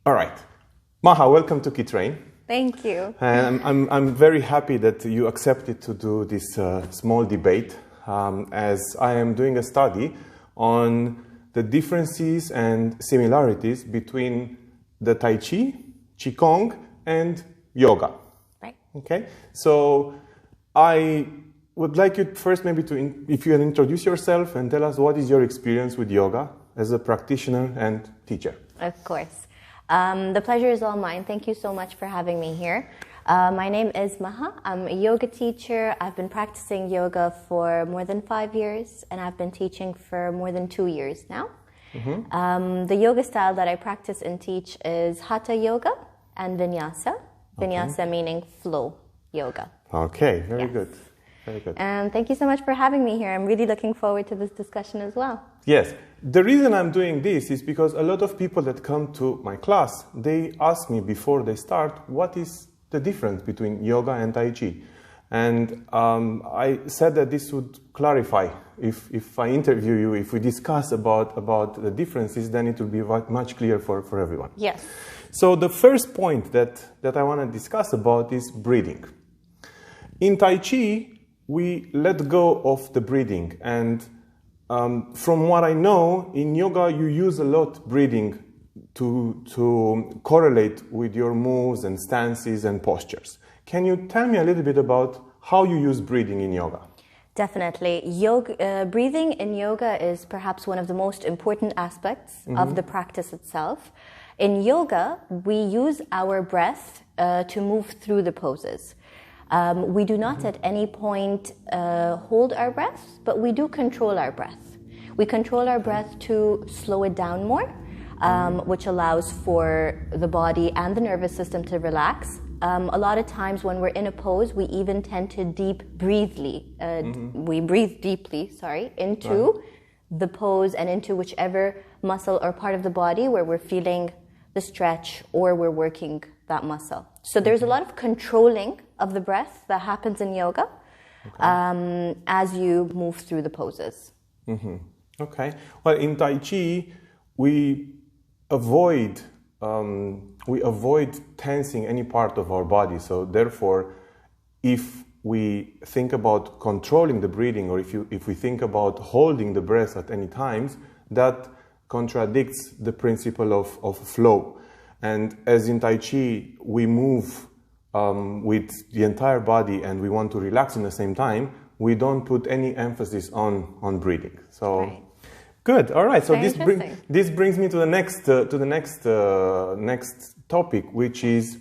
All right. Maha, welcome to Kitrain. Thank you. And I'm very happy that you accepted to do this small debate as I am doing a study on the differences and similarities between the Tai Chi, Qigong, and Yoga. Right. Okay. So I would like you first maybe if you can introduce yourself and tell us what is your experience with yoga as a practitioner and teacher. Of course. The pleasure is all mine. Thank you so much for having me here. My name is Maha. I'm a yoga teacher. I've been practicing yoga for more than 5 years, and I've been teaching for more than 2 years now. Mm-hmm. The yoga style that I practice and teach is Hatha Yoga and Vinyasa. Vinyasa meaning flow yoga. Okay, very good. Very good. And thank you so much for having me here. I'm really looking forward to this discussion as well. Yes. The reason I'm doing this is because a lot of people that come to my class, they ask me before they start, what is the difference between yoga and Tai Chi? And I said that this would clarify. If I interview you, if we discuss about the differences, then it will be much clearer for everyone. Yes. So the first point that I want to discuss about is breathing. In Tai Chi, we let go of the breathing, and from what I know, in yoga you use a lot breathing to correlate with your moves and stances and postures. Can you tell me a little bit about how you use breathing in yoga? Definitely. Breathing in yoga is perhaps one of the most important aspects of the practice itself. In yoga, we use our breath to move through the poses. We do not at any point hold our breath, but we do control our breath. We control our breath to slow it down more, which allows for the body and the nervous system to relax. A lot of times when we're in a pose, we even tend to we breathe deeply, into the pose and into whichever muscle or part of the body where we're feeling the stretch or we're working that muscle. So there's a lot of controlling of the breath that happens in yoga as you move through the poses. Mm-hmm. Okay. Well, in Tai Chi, we avoid tensing any part of our body. So therefore, if we think about controlling the breathing, or if we think about holding the breath at any times, that contradicts the principle of flow. And as in Tai Chi, we move with the entire body and we want to relax in the same time, we don't put any emphasis on breathing. So, good. All right. So this brings me to the next topic, which is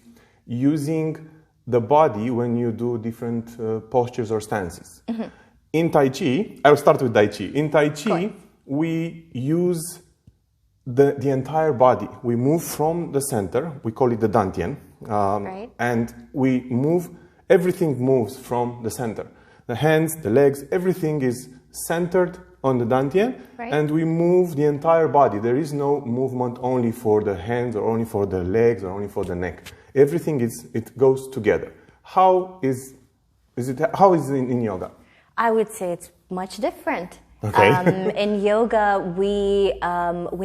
using the body when you do different postures or stances. Mm-hmm. In Tai Chi, I'll start with Tai Chi. In Tai Chi, we use the entire body. We move from the center. We call it the dantian. And everything moves from the center. The hands, the legs, everything is centered on the dantian, and we move the entire body. There is no movement only for the hands or only for the legs or only for the neck. Everything it goes together. How is it in yoga? I would say it's much different. Okay. In yoga, we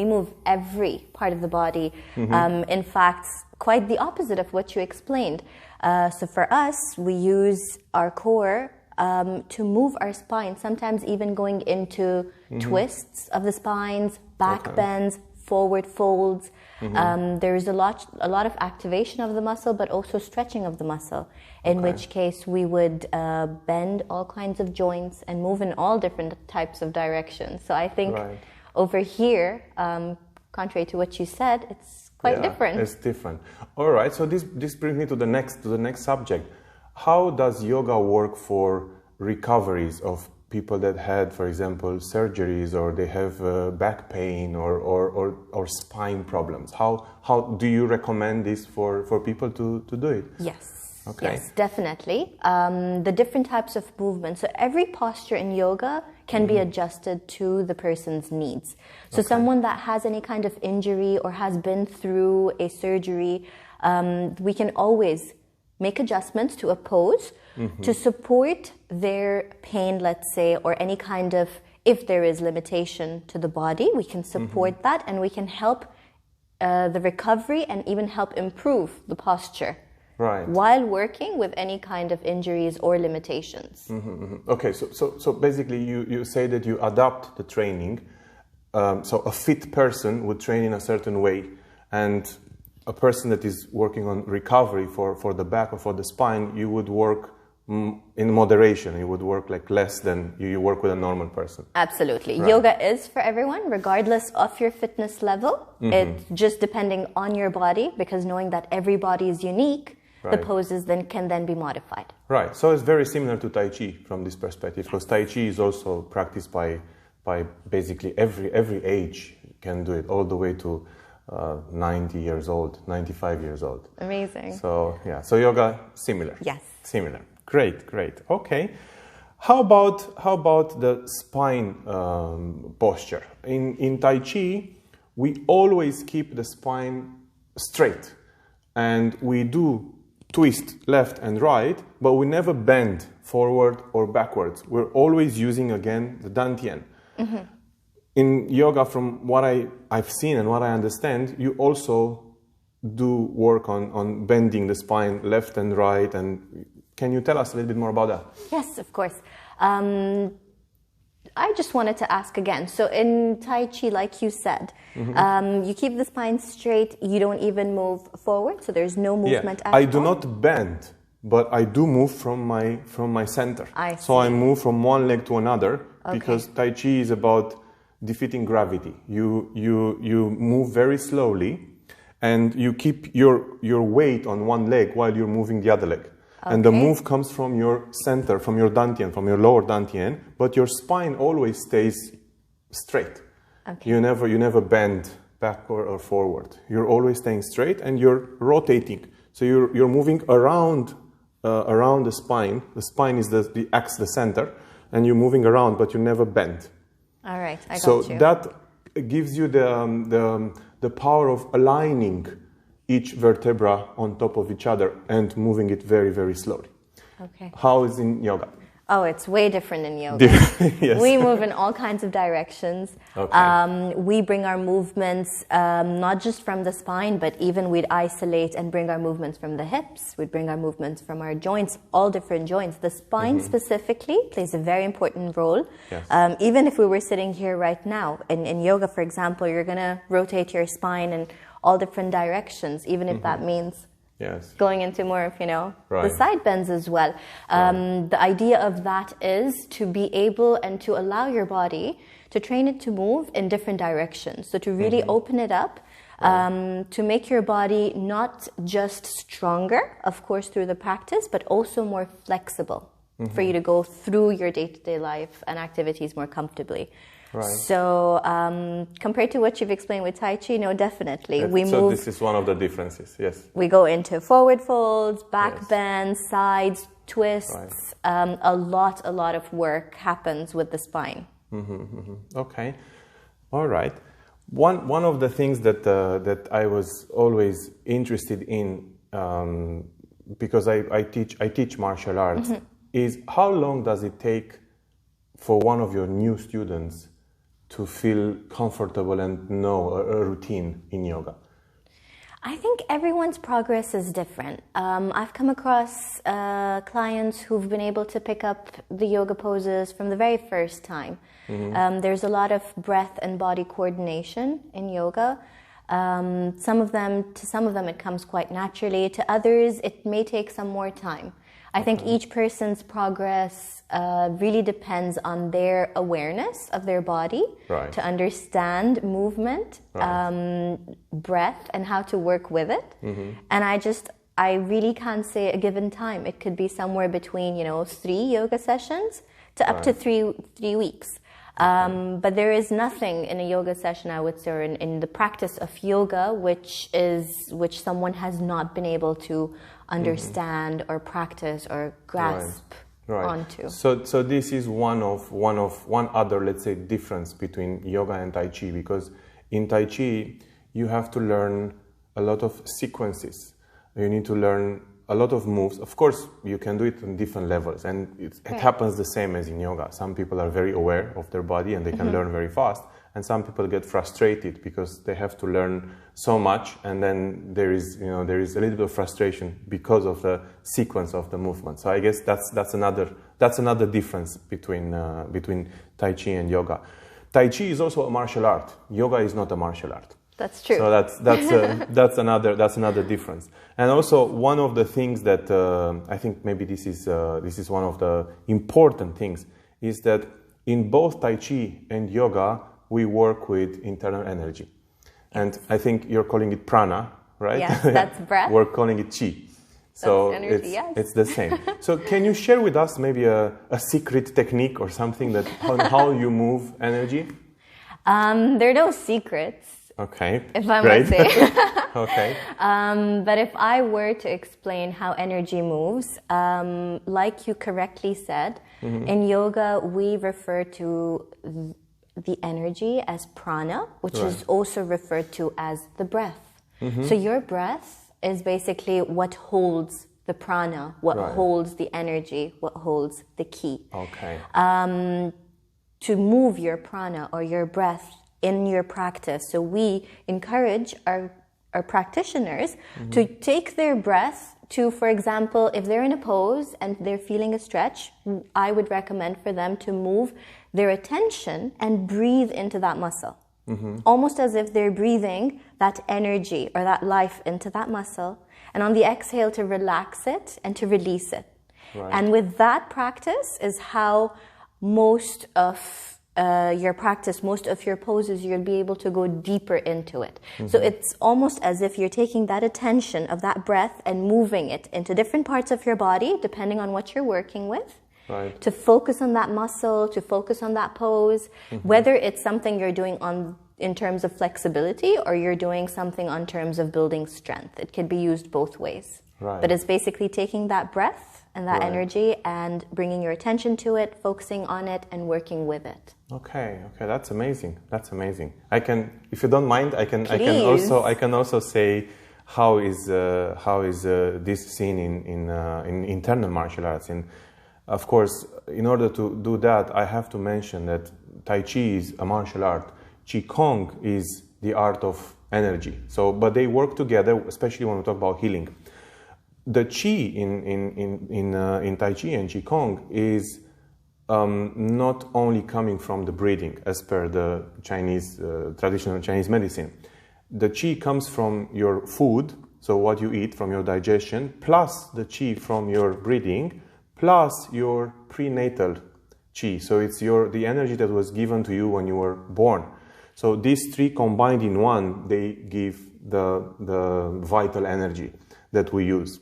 move every part of the body. In fact, quite the opposite of what you explained. So for us, we use our core to move our spine, sometimes even going into twists of the spines, back bends, forward folds. There's a lot of activation of the muscle, but also stretching of the muscle, in which case we would bend all kinds of joints and move in all different types of directions. So I think over here, contrary to what you said, it's quite different. It's different. All right. So this brings me to the next subject. How does yoga work for recoveries of people that had, for example, surgeries, or they have back pain or spine problems? How do you recommend this for people to do it? Yes. Okay. Yes, definitely. The different types of movement. So every posture in yoga can be adjusted to the person's needs. So someone that has any kind of injury or has been through a surgery, we can always make adjustments to a pose to support their pain, let's say, or any kind of, if there is limitation to the body, we can support that, and we can help the recovery and even help improve the posture. Right. While working with any kind of injuries or limitations. Okay, so basically you say that you adapt the training. So a fit person would train in a certain way, and a person that is working on recovery for the back or for the spine, you would work in moderation. You would work like less than you work with a normal person. Absolutely. Right. Yoga is for everyone, regardless of your fitness level. It's just depending on your body, because knowing that every body is unique, the poses can then be modified. Right. So it's very similar to Tai Chi from this perspective, because Tai Chi is also practiced by basically every age can do it, all the way to 90 years old, 95 years old. Amazing. So yeah, so yoga similar. Yes. Similar. Great. Okay. How about the spine posture? In Tai Chi, we always keep the spine straight, and we do twist left and right, but we never bend forward or backwards. We're always using, again, the dantian. In yoga, from what I've seen and what I understand, you also do work on bending the spine left and right. And can you tell us a little bit more about that? Yes, of course. I just wanted to ask again. So in Tai Chi, like you said, you keep the spine straight. You don't even move forward, so there's no movement at all. I do not bend, but I do move from my center. So I move from one leg to another, because Tai Chi is about defeating gravity. You move very slowly, and you keep your weight on one leg while you're moving the other leg. And the move comes from your center, from your dantian, from your lower dantian, but your spine always stays straight. You never bend back or forward. You're always staying straight, and you're rotating. So you're moving around the spine. The spine is the center, and you're moving around, but you never bend. All right, I got you. So that gives you the power of aligning each vertebra on top of each other and moving it very, very slowly. Okay. How is in yoga? Oh, it's way different in yoga. Yes. We move in all kinds of directions. We bring our movements not just from the spine, but even we'd isolate and bring our movements from the hips. We'd bring our movements from our joints, all different joints. The spine specifically plays a very important role. Yes. Even if we were sitting here right now, in yoga, for example, you're going to rotate your spine in all different directions, even if that means going into more of, the side bends as well. The idea of that is to be able and to allow your body to train it to move in different directions. So to really open it up, to make your body not just stronger, of course, through the practice, but also more flexible for you to go through your day-to-day life and activities more comfortably. Right. So compared to what you've explained with Tai Chi, no, definitely. Yes. So this is one of the differences, yes. We go into forward folds, back bends, sides, twists. A lot of work happens with the spine. Okay. All right. One of the things that I was always interested in, because I teach martial arts, is how long does it take for one of your new students to feel comfortable and know a routine in yoga? I think everyone's progress is different. I've come across clients who've been able to pick up the yoga poses from the very first time. There's a lot of breath and body coordination in yoga. To some of them it comes quite naturally. To others, it may take some more time. I think each person's progress really depends on their awareness of their body, to understand movement, breath, and how to work with it. And I really can't say a given time. It could be somewhere between 3 yoga sessions to up to 3 weeks. But there is nothing in a yoga session, I would say, or in the practice of yoga, which someone has not been able to understand or practice or grasp onto. So this is one other, let's say, difference between yoga and Tai Chi, because in Tai Chi you have to learn a lot of sequences. You need to learn a lot of moves. Of course, you can do it on different levels, and it happens the same as in yoga. Some people are very aware of their body and they can learn very fast, and some people get frustrated because they have to learn so much, and then there is a little bit of frustration because of the sequence of the movement. So I guess that's another difference between Tai Chi and yoga. Tai Chi is also a martial art. Yoga is not a martial art. That's true. So that's another difference. And also one of the things that I think maybe this is one of the important things is that in both Tai Chi and yoga we work with internal energy, and I think you're calling it prana, right? Yes, that's breath. We're calling it chi. So energy, it's the same. So can you share with us maybe a secret technique or something that on how you move energy? There are no secrets. Okay. If I might say. Okay. But if I were to explain how energy moves, like you correctly said, in yoga we refer to the energy as prana, which is also referred to as the breath. So your breath is basically what holds the prana, what holds the energy, what holds the ki. Okay. To move your prana or your breath in your practice. So we encourage our practitioners to take their breath to, for example, if they're in a pose and they're feeling a stretch, I would recommend for them to move their attention and breathe into that muscle. Almost as if they're breathing that energy or that life into that muscle. And on the exhale to relax it and to release it. Right. And with that practice is how most of your practice, most of your poses, you'll be able to go deeper into it. So it's almost as if you're taking that attention of that breath and moving it into different parts of your body, depending on what you're working with, to focus on that muscle, to focus on that pose, whether it's something you're doing in terms of flexibility or you're doing something on terms of building strength. It could be used both ways. But it's basically taking that breath and that energy and bringing your attention to it, focusing on it and working with it. Okay, that's amazing. That's amazing. I can, if you don't mind, I can also say how is this seen in internal martial arts. And of course, in order to do that, I have to mention that Tai Chi is a martial art. Qi Gong is the art of energy. So, but they work together, especially when we talk about healing. The Qi in Tai Chi and Qi Gong is not only coming from the breathing, as per the Chinese traditional Chinese medicine. The Qi comes from your food, so what you eat, from your digestion, plus the Qi from your breathing, plus your prenatal Qi. So it's the energy that was given to you when you were born. So these three combined in one, they give the vital energy that we use.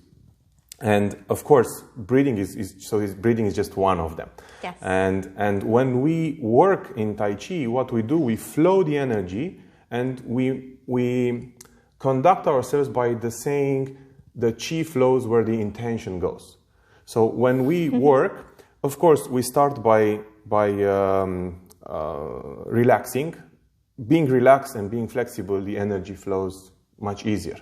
And of course, breathing is just one of them. Yes. And when we work in Tai Chi, what we do, we flow the energy and we conduct ourselves by the saying the Qi flows where the intention goes. So when we work, of course, we start by relaxing. Being relaxed and being flexible, the energy flows much easier.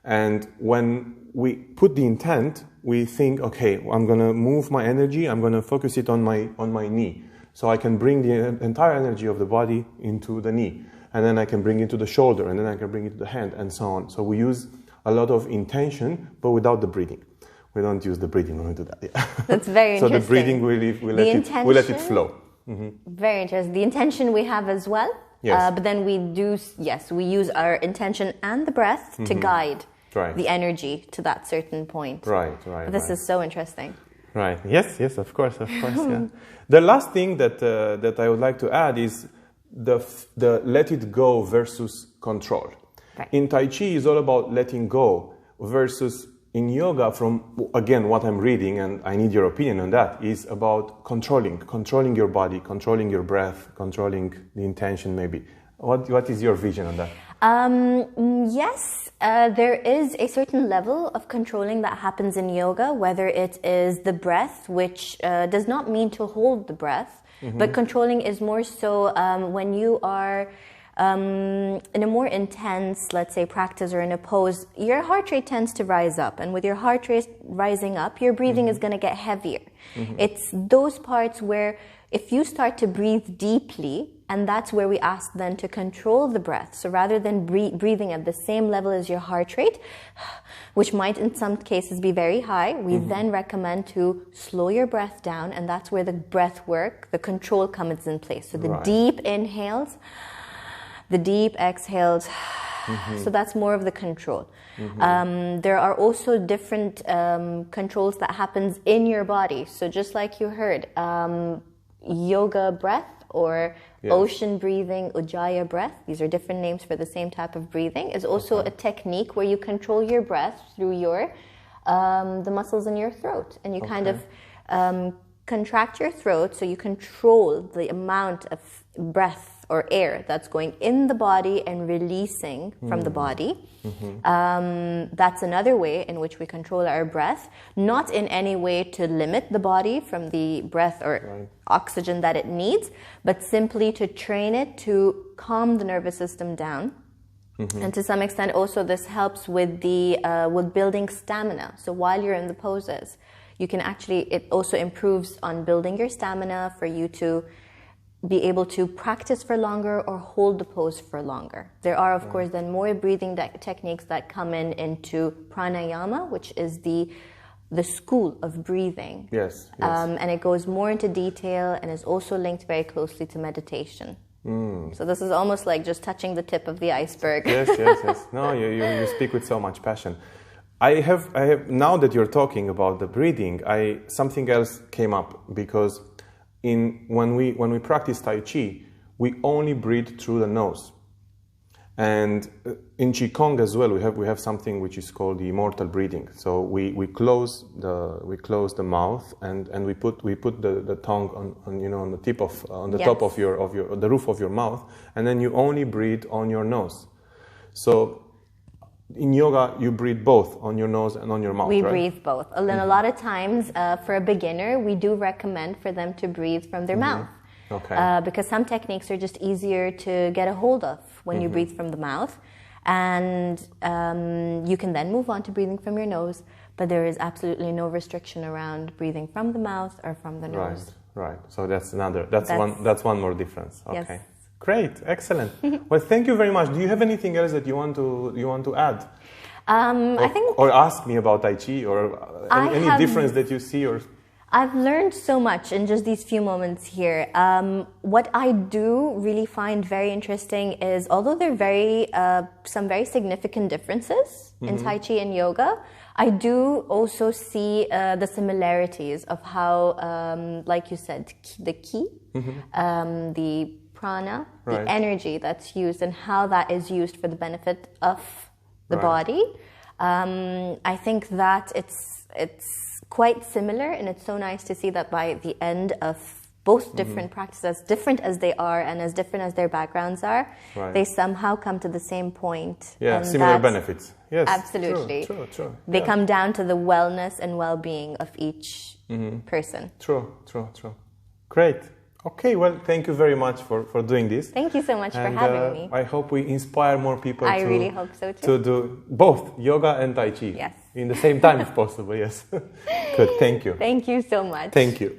And when we put the intent, we think, okay, I'm going to move my energy, I'm going to focus it on my knee. So I can bring the entire energy of the body into the knee. And then I can bring it to the shoulder, and then I can bring it to the hand, and so on. So we use a lot of intention, but without the breathing. We don't use the breathing when we do that. Yeah. That's very interesting. So the breathing, we let it flow. Very interesting. The intention we have as well. Yes. But then we use our intention and the breath to guide the energy to that certain point. Right. This is so interesting. Right. Yes, of course, yeah. The last thing that I would like to add is the let it go versus control. Right. In Tai Chi, is all about letting go, versus in yoga, from again what I'm reading, and I need your opinion on that, is about controlling your body, controlling your breath, controlling the intention. Maybe what is your vision on that? Yes, there is a certain level of controlling that happens in yoga, whether it is the breath, which does not mean to hold the breath, but controlling is more so when you are in a more intense, let's say, practice or in a pose, your heart rate tends to rise up. And with your heart rate rising up, your breathing is going to get heavier. It's those parts where if you start to breathe deeply, and that's where we ask then to control the breath. So rather than breathing at the same level as your heart rate, which might in some cases be very high, we then recommend to slow your breath down, and that's where the breath work, the control comes in place. So the deep inhales, the deep exhales, so that's more of the control. There are also different controls that happens in your body. So just like you heard, yoga breath or ocean breathing, ujjayi breath, these are different names for the same type of breathing, is also a technique where you control your breath through your the muscles in your throat, and you kind of contract your throat, so you control the amount of breath or air that's going in the body and releasing from the body. That's another way in which we control our breath, not in any way to limit the body from the breath or oxygen that it needs, but simply to train it to calm the nervous system down. And to some extent also this helps with the with building stamina. So while you're in the poses, you can actually, it also improves on building your stamina for you to be able to practice for longer or hold the pose for longer. There are, of course, then more breathing techniques that come into pranayama, which is the school of breathing. Yes. And it goes more into detail and is also linked very closely to meditation. So this is almost like just touching the tip of the iceberg. Yes. No, you speak with so much passion. I have now that you're talking about the breathing, something else came up, because when we practice Tai Chi, we only breathe through the nose. And in Qigong as well, we have something which is called the immortal breathing. So we close the mouth and we put the tongue on the tip of top of the roof of your mouth, and then you only breathe on your nose. So in yoga, you breathe both on your nose and on your mouth, We right? breathe both. And a lot of times, for a beginner, we do recommend for them to breathe from their mouth. Okay. Because some techniques are just easier to get a hold of when you breathe from the mouth. And you can then move on to breathing from your nose, but there is absolutely no restriction around breathing from the mouth or from the nose. Right. So that's one more difference. Okay. Yes. Great, excellent. Well, thank you very much. Do you have anything else that you want to add? I think, or ask me about Tai Chi, or any difference that you see, or I've learned so much in just these few moments here. What I do really find very interesting is, although there are some very significant differences in Tai Chi and yoga, I do also see the similarities of how, like you said, the ki, the prana, the energy that's used, and how that is used for the benefit of the body. I think that it's quite similar, and it's so nice to see that by the end of both different practices, as different as they are and as different as their backgrounds are, they somehow come to the same point. Yeah, similar benefits. Yes, absolutely. True. They come down to the wellness and well-being of each person. True. Great. Okay, well, thank you very much for doing this. Thank you so much for having me. I hope we inspire more people I really hope so too. To do both yoga and Tai Chi. Yes. In the same time if possible, yes. Good, thank you. Thank you so much. Thank you.